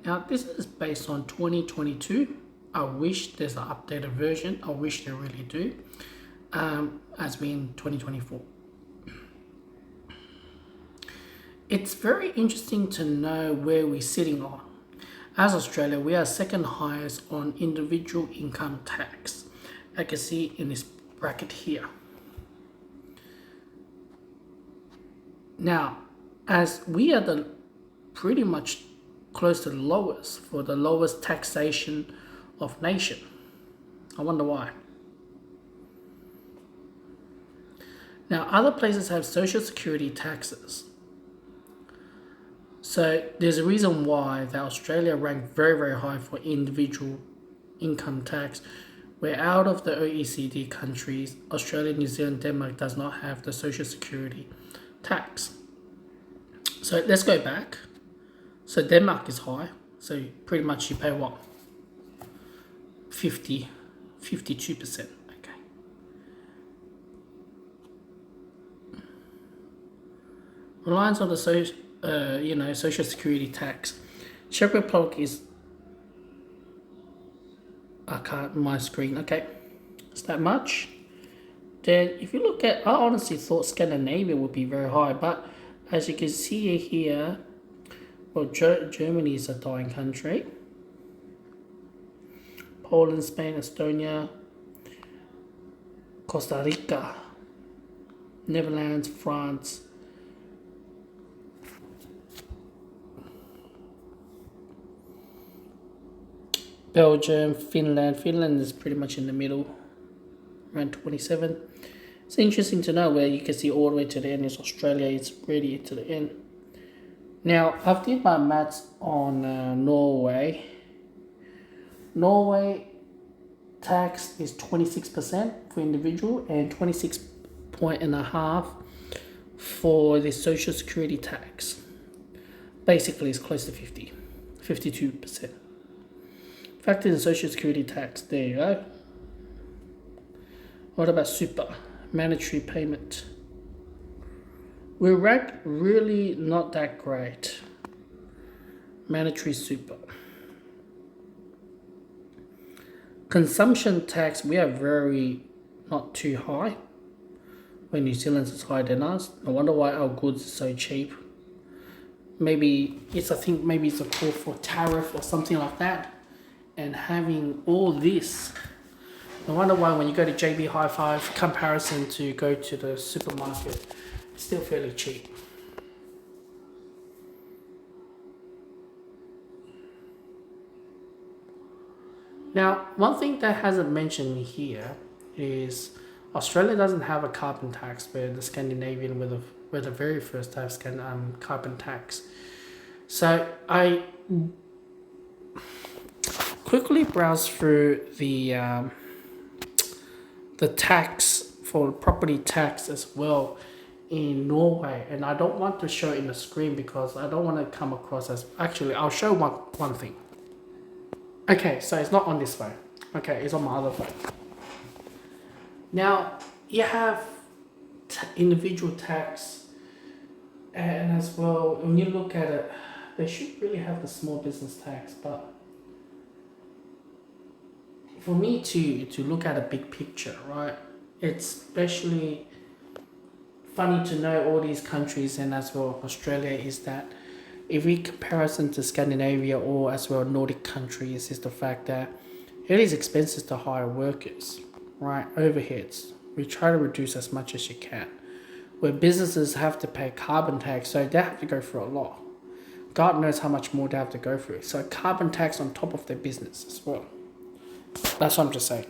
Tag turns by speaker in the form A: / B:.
A: Now, this is based on 2022. I wish there's an updated version. I wish they really do. As we in 2024. It's very interesting to know where we're sitting on. As Australia, we are second highest on individual income tax. I can see in this bracket here. Now, as we are the pretty much close to the lowest for the lowest taxation of nation. I wonder why. Now, other places have social security taxes. So there's a reason why that Australia ranked very, very high for individual income tax, where out of the OECD countries, Australia, New Zealand, Denmark does not have the social security tax. So let's go back. So Denmark is high. So pretty much you pay what? 52%. Okay. Reliance on the social security tax. Czech Republic is. I can't. My screen. Okay, it's that much. Then, if you look at, I honestly thought Scandinavia would be very high, but as you can see here, well, Germany is a dying country. Poland, Spain, Estonia, Costa Rica, Netherlands, France. Belgium, Finland. Finland is pretty much in the middle, around 27. It's interesting to know where you can see all the way to the end is Australia. It's really to the end. Now, I've did my maths on Norway. Norway tax is 26% for individual and 26.5% for the social security tax. Basically, it's close to 52%. Factor in social security tax, there you go. What about super? Mandatory payment. We rank really not that great. Mandatory super. Consumption tax, we are very not too high. When New Zealand is higher than us. I wonder why our goods are so cheap. Maybe it's a call for tariff or something like that. And having all this, no wonder why when you go to JB Hi-Fi, comparison to go to the supermarket, it's still fairly cheap. Now, one thing that hasn't mentioned here is Australia doesn't have a carbon tax, where the Scandinavian were the very first to have carbon tax. So I quickly browse through the tax for property tax as well in Norway, and I don't want to show it in the screen because I don't want to come across as, actually I'll show one thing. Okay, so it's not on this phone. Okay, it's on my other phone. Now you have individual tax, and as well when you look at it, they should really have the small business tax, but for me to look at a big picture, right? It's especially funny to know all these countries and as well Australia is that if we comparison to Scandinavia or as well Nordic countries is the fact that it is expensive to hire workers, right? Overheads. We try to reduce as much as you can. Where businesses have to pay carbon tax, so they have to go through a lot. God knows how much more they have to go through. So carbon tax on top of their business as well. That's what I'm just saying.